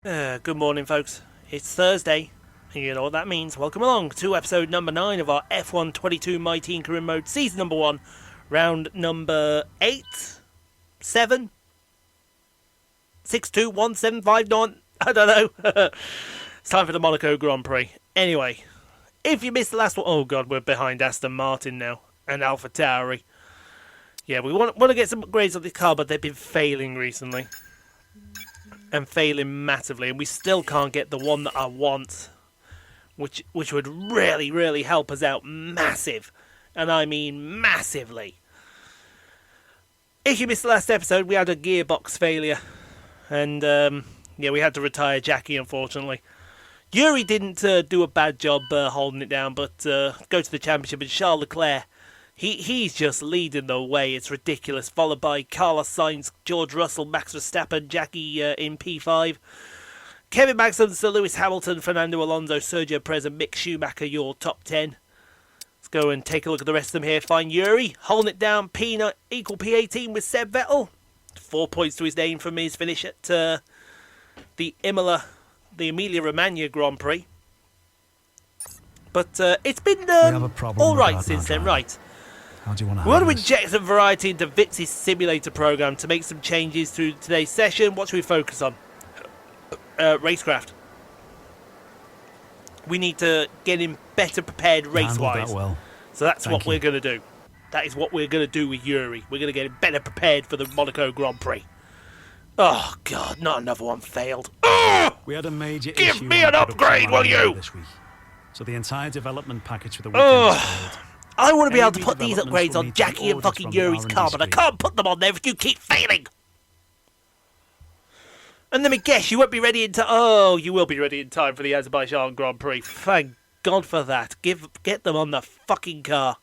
Good morning, folks. It's Thursday, and you know what that means. Welcome along to episode number 9 of our F1 22 My Team Career Mode, season number 1, round number 8, 7, 6, 2, 1, 7, 5, 9, I don't know. It's time for the Monaco Grand Prix. Anyway, if you missed the last one, oh god, we're behind Aston Martin now, and AlphaTauri. Yeah, we want to get some upgrades on the car, but they've been failing recently. And failing massively, and we still can't get the one that I want, which would really, really help us out massive, and I mean massively. If you missed the last episode, we had a gearbox failure, and yeah, we had to retire Jackie, unfortunately. Juri didn't do a bad job holding it down, but go to the championship, and Charles Leclerc, he's just leading the way. It's ridiculous. Followed by Carlos Sainz, George Russell, Max Verstappen, Jackie in P5. Kevin Magnussen, Sir Lewis Hamilton, Fernando Alonso, Sergio Perez and Mick Schumacher, your top 10. Let's go and take a look at the rest of them here. Find Juri, holding it down, equal P18 with Seb Vettel. 4 points to his name from his finish at the Emilia-Romagna Grand Prix. But it's been alright since then, right? How do you want to we want to inject some variety into Vitz's simulator program to make some changes through today's session. What should we focus on? Racecraft. We need to get him better prepared race-wise. Well. So that's what we're going to do. That is what we're going to do with Juri. We're going to get him better prepared for the Monaco Grand Prix. Oh, God, not another one failed. We had a major Give issue me an upgrade, will you? This week. So the entire development package for the weekend is failed. I want to be able to put these upgrades on Jackie and fucking Yuri's car, but I can't put them on there if you keep failing. And let me guess, you won't be ready in time. Oh, you will be ready in time for the Azerbaijan Grand Prix. Thank God for that. Get them on the fucking car.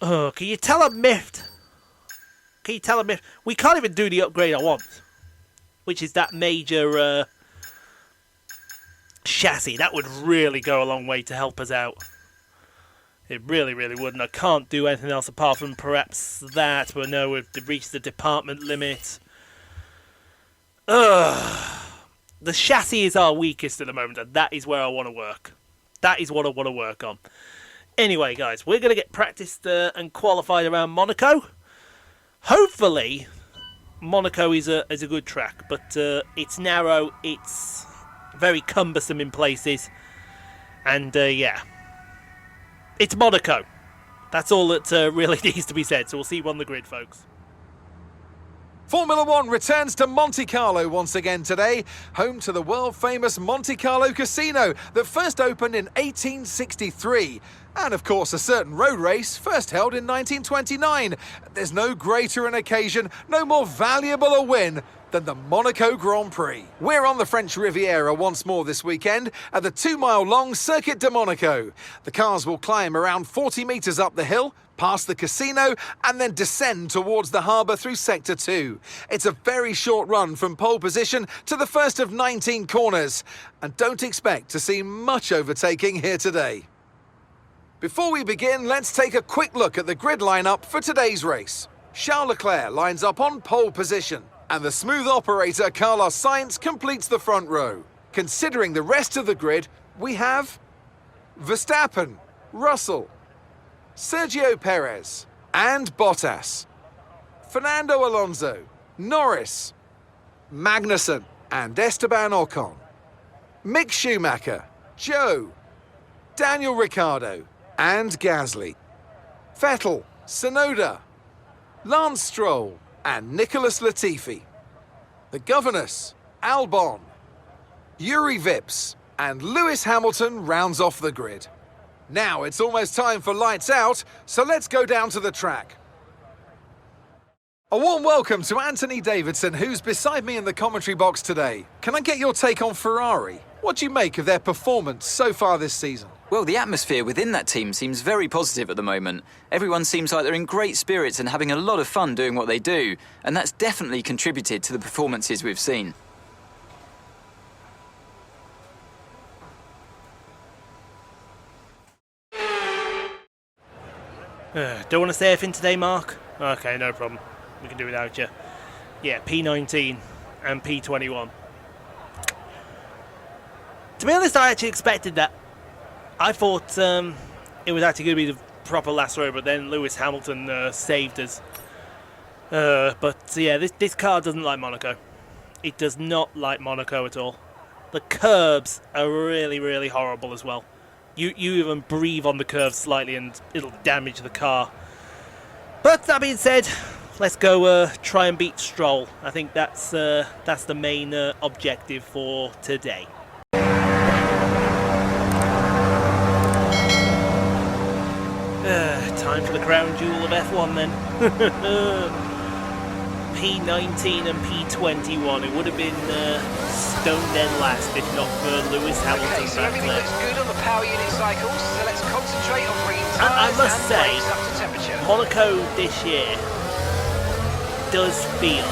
Oh, can you tell I'm miffed? Can you tell I'm miffed? We can't even do the upgrade I want, which is that major chassis. That would really go a long way to help us out. It really, really would, and I can't do anything else apart from perhaps that, but no, we've reached the department limit. The chassis is our weakest at the moment, and that is where I want to work. That is what I want to work on. Anyway, guys, we're going to get practiced and qualified around Monaco. Hopefully, Monaco is a good track, but it's narrow, it's very cumbersome in places, and yeah. It's Monaco. That's all that really needs to be said. So we'll see you on the grid, folks. Formula One returns to Monte Carlo once again today, home to the world-famous Monte Carlo Casino that first opened in 1863. And of course, a certain road race first held in 1929. There's no greater an occasion, no more valuable a win than the Monaco Grand Prix. We're on the French Riviera once more this weekend at the 2-mile-long Circuit de Monaco. The cars will climb around 40 metres up the hill, past the casino, and then descend towards the harbour through Sector 2. It's a very short run from pole position to the first of 19 corners, and don't expect to see much overtaking here today. Before we begin, let's take a quick look at the grid lineup for today's race. Charles Leclerc lines up on pole position, and the smooth operator Carlos Sainz completes the front row. Considering the rest of the grid, we have Verstappen, Russell, Sergio Perez, and Bottas, Fernando Alonso, Norris, Magnussen, and Esteban Ocon, Mick Schumacher, Joe, Daniel Ricciardo, and Gasly, Vettel, Tsunoda, Lance Stroll, and Nicholas Latifi. The governess, Albon, Juri Vips, and Lewis Hamilton rounds off the grid. Now it's almost time for lights out, so let's go down to the track. A warm welcome to Anthony Davidson, who's beside me in the commentary box today. Can I get your take on Ferrari? What do you make of their performance so far this season? Well, the atmosphere within that team seems very positive at the moment. Everyone seems like they're in great spirits and having a lot of fun doing what they do, and that's definitely contributed to the performances we've seen. Don't want to say anything today, Mark? Okay, no problem. We can do without you. Yeah, P19 and P21. To be honest, I actually expected that. I thought it was actually going to be the proper last row, but then Lewis Hamilton saved us. But yeah, this car doesn't like Monaco. It does not like Monaco at all. The curbs are really, really horrible as well. You even breathe on the curves slightly and it'll damage the car. But that being said, let's go try and beat Stroll. I think that's the main objective for today. Time for the crown jewel of F1 then. P19 and P21. It would have been stone dead last if not for Lewis Hamilton. Okay, so everything looks good on the power unit cycles, so let's concentrate on bringing I tyres must and say, brakes up to temperature. Monaco this year does feel...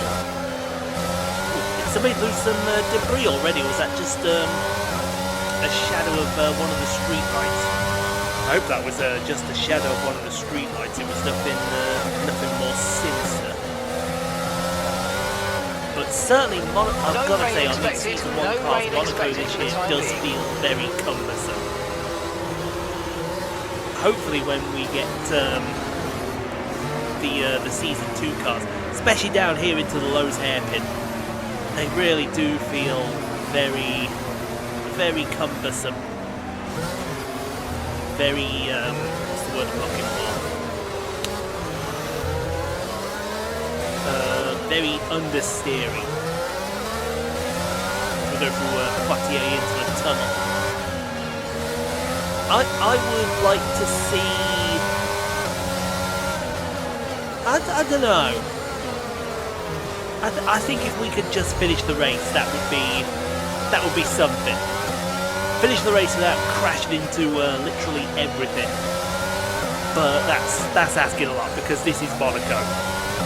Did somebody lose some debris already, or was that just a shadow of one of the street lights? I hope that was just a shadow of one of the street lights. It was nothing more sinister. But certainly, I've got to say, on these season 1 cars, Monaco this year does feel very cumbersome. Hopefully, when we get the season 2 cars, especially down here into the Lowe's hairpin, they really do feel very, very cumbersome. Very, what's the word I'm looking for? Very understeering. We go through Poitiers into the tunnel. I would like to see... I don't know. I think if we could just finish the race, that would be something. Finish the race without crashing into literally everything. But that's asking a lot, because this is Monaco.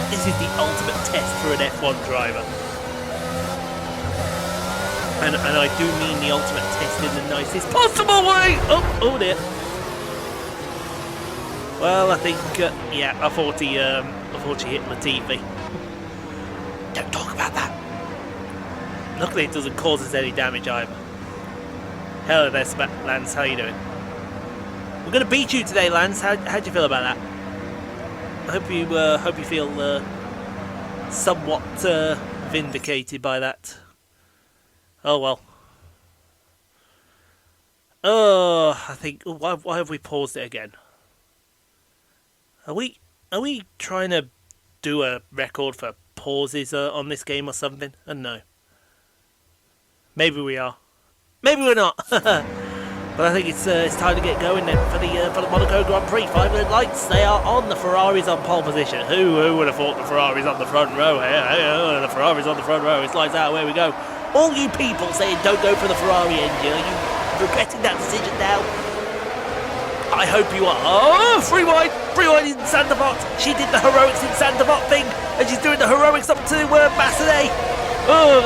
This is the ultimate test for an F1 driver. And I do mean the ultimate test in the nicest possible way! Oh dear. Well, I think, yeah, I thought he hit Latifi. Don't talk about that. Luckily it doesn't cause us any damage either. Hello there, Lance. How you doing? We're going to beat you today, Lance. How do you feel about that? I hope you feel somewhat vindicated by that. Oh well. Oh, I think. Why have we paused it again? Are we trying to do a record for pauses on this game or something? I don't know. Maybe we are. Maybe we're not. But I think it's time to get going then for the Monaco Grand Prix. 5 red lights. They are on. The Ferrari's on pole position. Who would have thought the Ferrari's on the front row? The Ferrari's on the front row. It's lights out. Away we go. All you people saying don't go for the Ferrari engine, are you regretting that decision now? I hope you are. Oh, free wide in Sandavot. She did the heroics in Sandavot thing, and she's doing the heroics up to Massenet. Oh,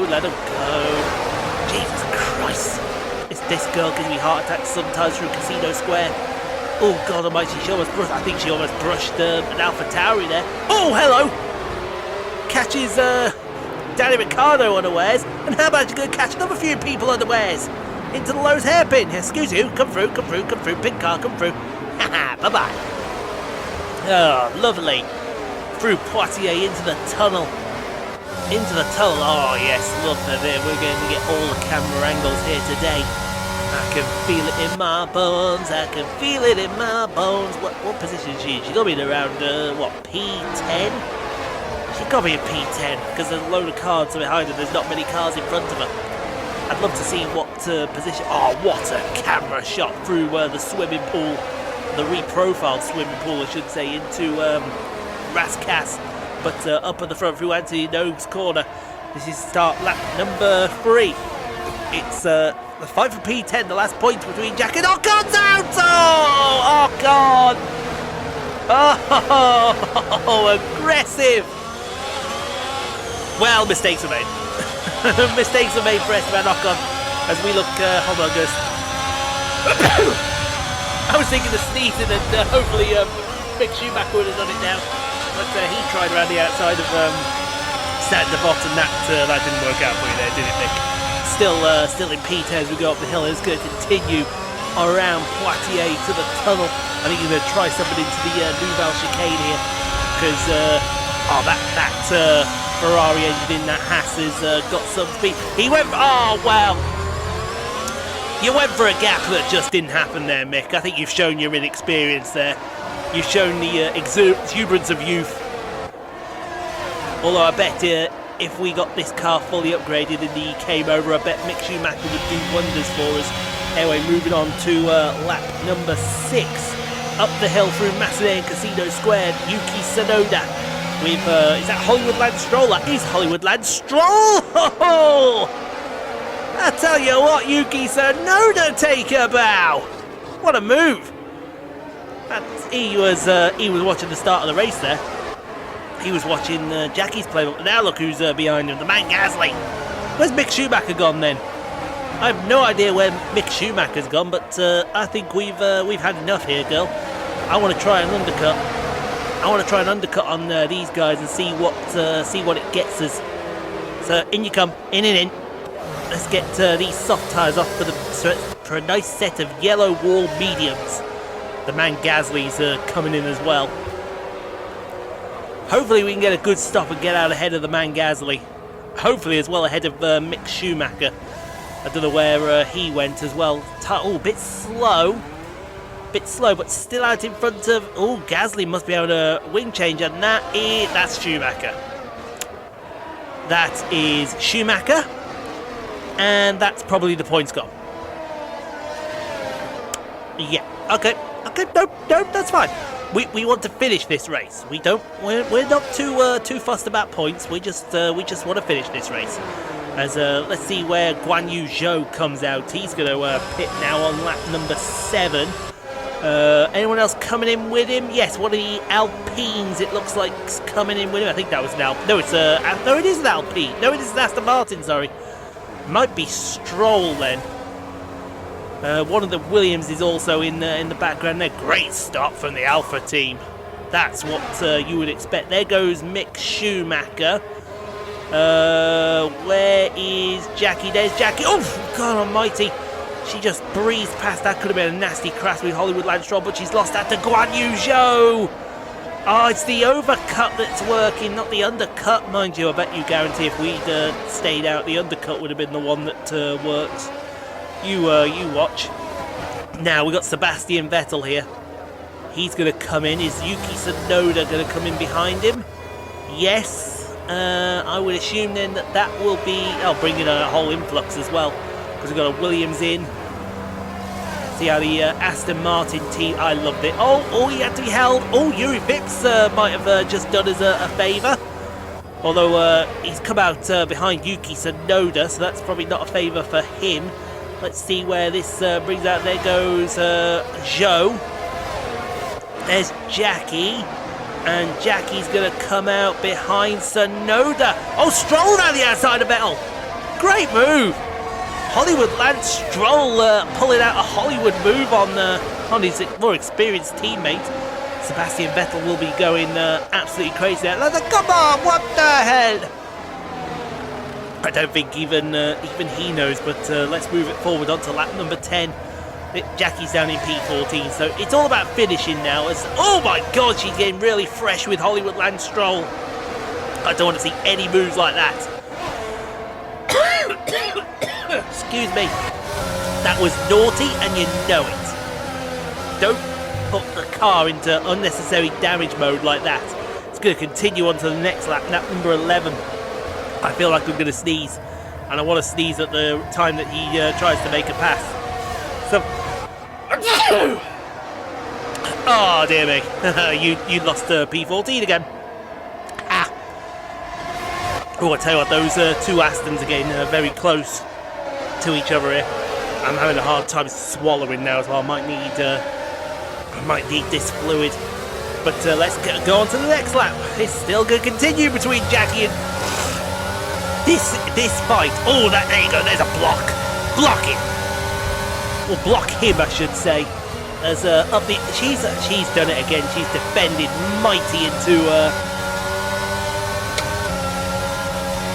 let them go. Jesus Christ. This girl gives me heart attacks sometimes through Casino Square. Oh, God almighty, I think she almost brushed an AlphaTauri there. Oh, hello! Catches Danny Ricciardo unawares. And how about you go catch another few people unawares? Into the Lowe's hairpin. Excuse you. Come through. Pink car, come through. Haha, bye-bye. Oh, lovely. Through Poitiers into the tunnel. Oh, yes, look at it. We're going to get all the camera angles here today. I can feel it in my bones. What position is she in? She's got to be in around, P10? She's got to be in P10, because there's a load of cars behind her. There's not many cars in front of her. I'd love to see what position... Oh, what a camera shot through the swimming pool. The reprofiled swimming pool, I should say, into Rascasse. But up at the front through Anthony Nogue's corner. This is start lap number 3. It's the fight for P10, the last point between Jacqueline. Oh, God's out! Oh, God! Oh, aggressive! Well, mistakes were made. Mistakes were made for Esteban Ocon as we look humongous. I was thinking of sneezing and hopefully Mick Schumacher would have done it now. But he tried around the outside of Sandavot, and that didn't work out for you there, did it, Mick? still in P10 as we go up the hill. It's going to continue around Poitiers to the tunnel. I think he's going to try something into the Nouvelle chicane here, because that Ferrari engine in that Haas has got some speed. He went. Oh wow! You went for a gap that just didn't happen there, Mick. I think you've shown your inexperience there. You've shown the exuberance of youth. Although I bet if we got this car fully upgraded and he came over, I bet Mick Schumacher would do wonders for us. Anyway, moving on to lap number 6. Up the hill through Macedon Casino Square, Yuki Tsunoda with, is that Hollywood Lance Stroll? That is Hollywood Lance Stroll! I tell you what, Yuki Tsunoda, take a bow! What a move! He was watching the start of the race there. He was watching Jackie's playbook. Now look who's behind him, the man Gasly. Where's Mick Schumacher gone then? I have no idea where Mick Schumacher's gone, but I think we've had enough here, girl. I want to try an undercut. I want to try an undercut on these guys and see what it gets us. So in you come, in and in. Let's get these soft tyres off for a nice set of yellow wall mediums. The man Gasly's coming in as well. Hopefully we can get a good stop and get out ahead of the man Gasly. Hopefully as well ahead of Mick Schumacher. I don't know where he went as well. Oh, a bit slow. Bit slow, but still out in front of... Oh, Gasly must be having a wing change, and that's Schumacher. That is Schumacher. And that's probably the points gone. Yeah, okay, no, that's fine. We want to finish this race. We're not too fussed about points. We just want to finish this race. As let's see where Guan Yu Zhou comes out. He's going to pit now on lap number 7. Anyone else coming in with him? Yes, one of the Alpines, it looks like, is coming in with him. I think that was an Alpine. No, it is an Alpine. No, it is an Aston Martin, sorry. Might be Stroll then. One of the Williams is also in the background there. Great stop from the Alpha team. That's what you would expect. There goes Mick Schumacher. Where is Jackie? There's Jackie. Oh, God almighty. She just breezed past. That could have been a nasty crash with Hollywood Lance Stroll, but she's lost that to Guan Yu Zhou. Oh, it's the overcut that's working, not the undercut, mind you. I bet you guarantee if we'd stayed out, the undercut would have been the one that works. You watch. Now we've got Sebastian Vettel here. He's going to come in. Is Yuki Tsunoda going to come in behind him? Yes. I would assume then that will be... I'll bring in a whole influx as well, because we've got a Williams in. See how the Aston Martin team... I loved it. Oh, he had to be held. Oh, Juri Vips might have just done us a favour. Although he's come out behind Yuki Tsunoda, so that's probably not a favour for him. Let's see where this brings out. There goes Zhou. There's Jackie. And Jackie's going to come out behind Tsunoda. Oh, Stroll down the outside of Vettel. Great move. Hollywood Lance Stroll pulling out a Hollywood move on his more experienced teammate. Sebastian Vettel will be going absolutely crazy there. Come on, what the hell? I don't think even he knows, but let's move it forward onto lap number 10. Jackie's down in P14, so it's all about finishing now. Oh my God, she's getting really fresh with Hollywood Lance Stroll. I don't want to see any moves like that. Excuse me. That was naughty, and you know it. Don't put the car into unnecessary damage mode like that. It's going to continue on to the next lap, lap number 11. I feel like I'm going to sneeze, and I want to sneeze at the time that he tries to make a pass. So, oh dear me, you lost P14 again. Ah. Oh, I tell you what, those two Astons again very close to each other here. I'm having a hard time swallowing now as well. I might need this fluid. But let's go on to the next lap. It's still going to continue between Jackie and this fight. Oh, there you go. There's a block. Block it. Or block him, I should say. As up the, she's done it again. She's defended mighty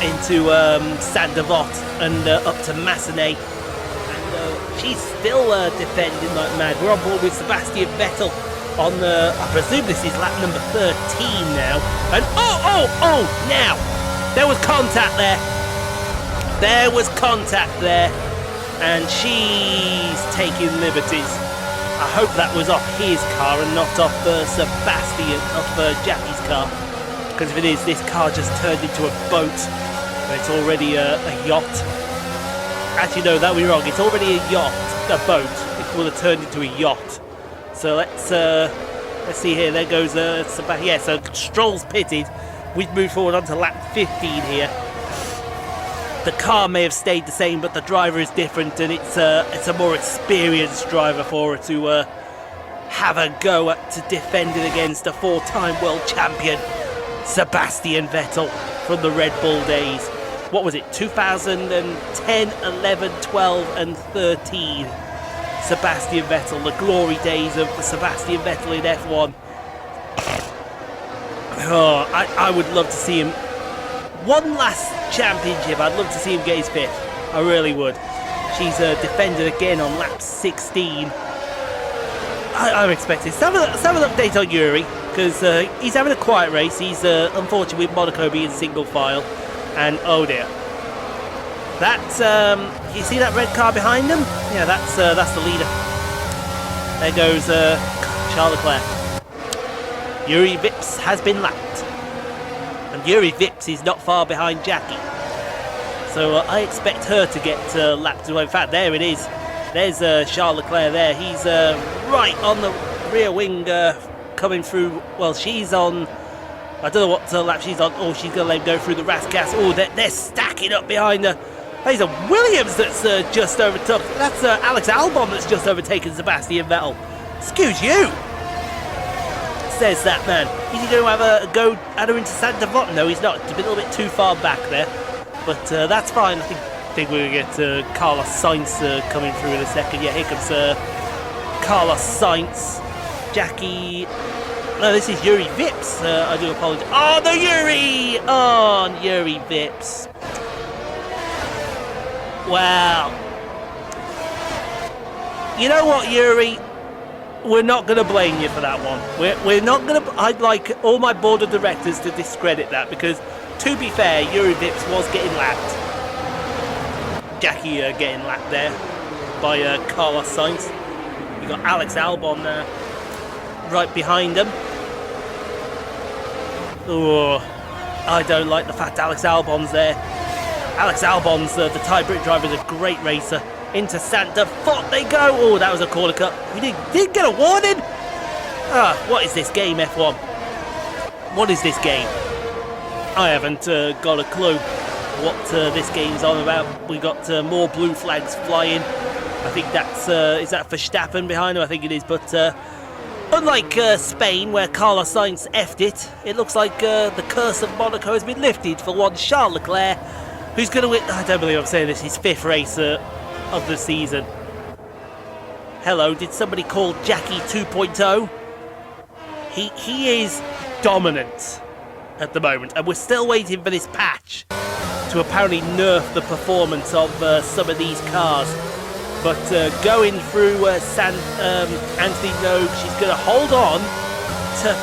into Saint-Devote and up to Massenet. And she's still defending like mad. We're on board with Sebastian Vettel on I presume this is lap number 13 now. And now there was contact there. There was contact there, and she's taking liberties. I hope that was off his car and not off Sebastian, off Jackie's car. Because if it is, this car just turned into a boat. And it's already a yacht. Actually, no, that would be wrong. It's already a yacht, a boat. It will have turned into a yacht. So let's see here. There goes Sebastian. Yeah, so Stroll's pitted. We've moved forward onto lap 15 here. The car may have stayed the same, but the driver is different, and it's a more experienced driver for her to have a go at to defending against a 4-time world champion, Sebastian Vettel, from the Red Bull days. What was it? 2010, 11, 12, and 13. Sebastian Vettel, the glory days of Sebastian Vettel in F1. Oh, I would love to see him. One last championship, I'd love to see him get his 5th. I really would. She's defended again on lap 16. I'm expecting some of an update on Juri, because he's having a quiet race. He's unfortunately with Monaco being single file, and oh dear. That's you see that red car behind him? Yeah, that's the leader. There goes Charles Leclerc. Juri Vips has been lapped. And Juri Vips is not far behind Jackie. So I expect her to get lapped as well. In fact, there it is. There's Charles Leclerc there. He's right on the rear wing coming through. Well, she's on... I don't know what lap she's on. Oh, she's going to let him go through the Rasgas. Oh, they're stacking up behind her. There's a Williams that's just overtook. That's Alex Albon that's just overtaken Sebastian Vettel. Excuse you, says that man. Is he going to have a go at her into Saint-Devote? No, he's not. He's a little bit too far back there. But that's fine. I think we're going to get Carlos Sainz coming through in a second. Yeah, here comes Carlos Sainz. Jackie... No, this is Juri Vips. I do apologise. Oh, no, Juri! Oh, Juri Vips. Wow. You know what, Juri? We're not going to blame you for that one. We're not going to... I'd like all my board of directors to discredit that, because, to be fair, Juri Vips was getting lapped. Jackie getting lapped there by Carlos Sainz. You've got Alex Albon there right behind him. Oh, I don't like the fact Alex Albon's there. Alex Albon's the Thai Brit driver, is a great racer. Into Saint-Devote they go. Oh, that was a corner cut. We didn't get a warning. What is this game, F1? What is this game? I haven't got a clue what this game's on about. We got more blue flags flying. I think that's is that Verstappen behind him? I think it is. But unlike Spain, where Carlos Sainz effed it, it looks like the curse of Monaco has been lifted for one Charles Leclerc, who's going to win. I don't believe I'm saying this. His 5th race of the season. Hello, did somebody call Jackie 2.0? He is dominant at the moment, and we're still waiting for this patch to apparently nerf the performance of some of these cars. But going through Anthony Nogue, she's going to hold on to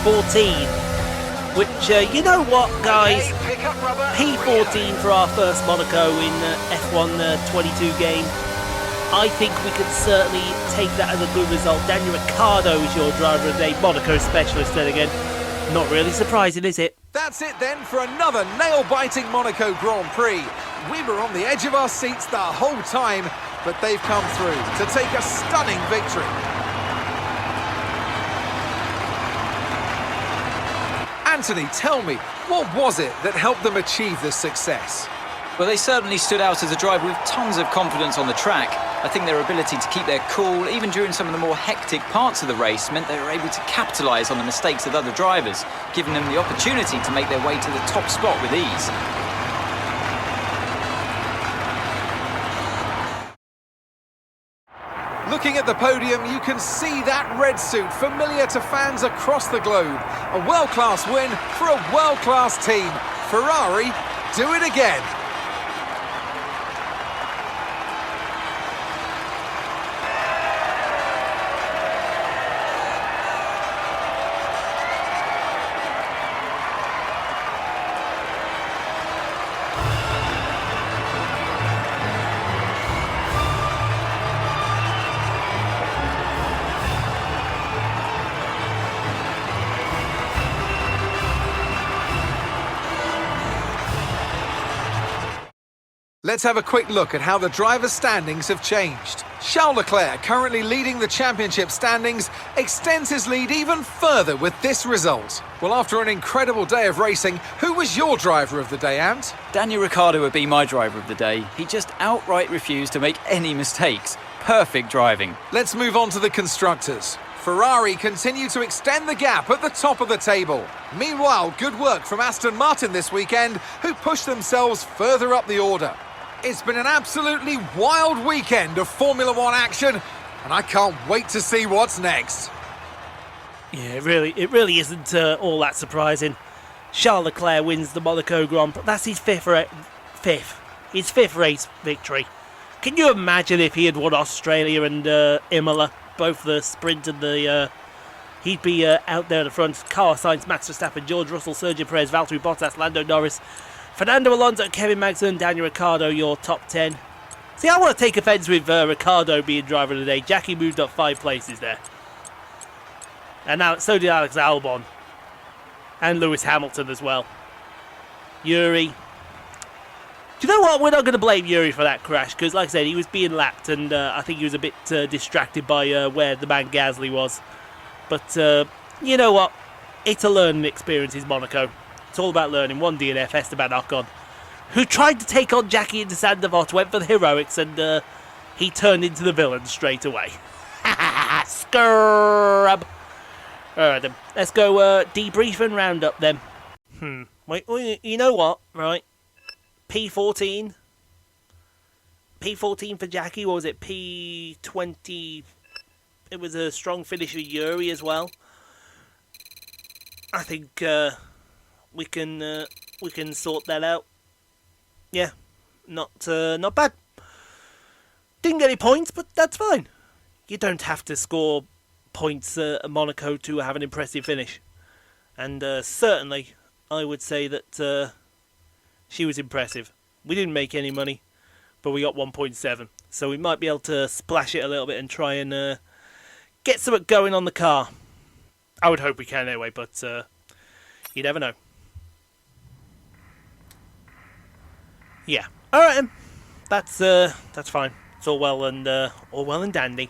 P14, which, you know what, guys, P14 for our first Monaco in F1 22 game. I think we can certainly take that as a good result. Daniel Ricciardo is your driver of the day, Monaco specialist then again. Not really surprising, is it? That's it then for another nail-biting Monaco Grand Prix. We were on the edge of our seats the whole time, but they've come through to take a stunning victory. Anthony, tell me, what was it that helped them achieve this success? Well, they certainly stood out as a driver with tons of confidence on the track. I think their ability to keep their cool, even during some of the more hectic parts of the race, meant they were able to capitalise on the mistakes of other drivers, giving them the opportunity to make their way to the top spot with ease. Looking at the podium, you can see that red suit familiar to fans across the globe. A world-class win for a world-class team. Ferrari, do it again. Let's have a quick look at how the drivers' standings have changed. Charles Leclerc, currently leading the championship standings, extends his lead even further with this result. Well, after an incredible day of racing, who was your driver of the day, Ant? Daniel Ricciardo would be my driver of the day. He just outright refused to make any mistakes. Perfect driving. Let's move on to the constructors. Ferrari continue to extend the gap at the top of the table. Meanwhile, good work from Aston Martin this weekend, who pushed themselves further up the order. It's been an absolutely wild weekend of Formula One action, and I can't wait to see what's next. Yeah, it really isn't all that surprising. Charles Leclerc wins the Monaco Grand Prix. That's his fifth race victory. Can you imagine if he had won Australia and Imola, both the sprint and the... he'd be out there at the front. Carlos Sainz, Max Verstappen, George Russell, Sergio Perez, Valtteri Bottas, Lando Norris, Fernando Alonso, Kevin Magnussen, Daniel Ricciardo, your top 10. See, I want to take offence with Ricciardo being driver of the day. Jackie moved up 5 places there. And now so did Alex Albon. And Lewis Hamilton as well. Juri. Do you know what? We're not going to blame Juri for that crash. Because, like I said, he was being lapped. And I think he was a bit distracted by where the man Gasly was. But, you know what? It's a learning experience, is Monaco. It's all about learning. One DNF, Esteban Ocon, who tried to take on Jackie into Sandevot, went for the heroics, and he turned into the villain straight away. Scrub! Alright then, let's go debrief and round up then. Wait, you know what, right? P14 for Jackie, what was it? P20, it was a strong finish for Juri as well. I think we can sort that out. Yeah, not bad. Didn't get any points, but that's fine. You don't have to score points at Monaco to have an impressive finish. And certainly, I would say that she was impressive. We didn't make any money, but we got 1.7. So we might be able to splash it a little bit and try and get something going on the car. I would hope we can anyway, but you never know. Yeah. All right, then. That's fine. It's all well and dandy.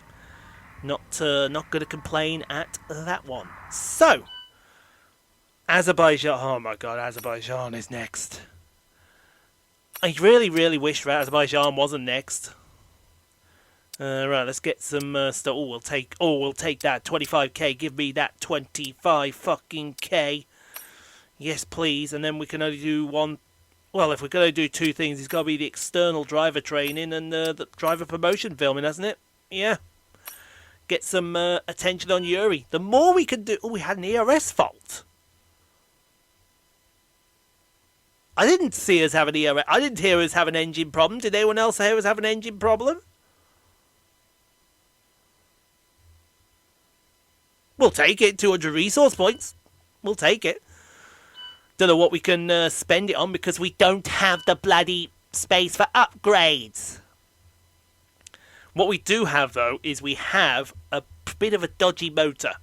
Not going to complain at that one. So, Azerbaijan. Oh my God, Azerbaijan is next. I really, really wish that Azerbaijan wasn't next. Right, let's get some stuff. We'll take that 25k. Give me that 25 fucking k. Yes, please. And then we can only do one. Well, if we're going to do 2 things, it's got to be the external driver training and the driver promotion filming, hasn't it? Yeah. Get some attention on Juri. The more we can do... Oh, we had an ERS fault. I didn't see us have an ERS... I didn't hear us have an engine problem. Did anyone else hear us have an engine problem? We'll take it. 200 resource points. We'll take it. Don't know what we can spend it on because we don't have the bloody space for upgrades. What we do have, though, is we have a bit of a dodgy motor.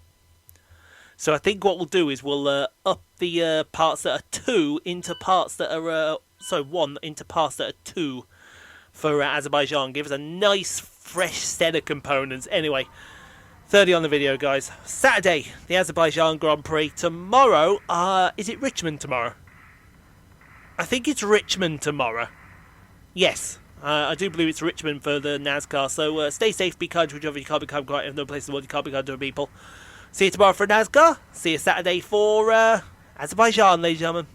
So I think what we'll do is we'll up the parts that are 2 into parts that are... 1 into parts that are 2 for Azerbaijan. Give us a nice, fresh set of components. Anyway, 30 on the video, guys. Saturday, the Azerbaijan Grand Prix. Tomorrow, is it Richmond tomorrow? I think it's Richmond tomorrow. Yes, I do believe it's Richmond for the NASCAR. So stay safe, be kind to each other. You can't become quite. Have no place in the world. You can't be kind to other people. See you tomorrow for NASCAR. See you Saturday for Azerbaijan, ladies and gentlemen.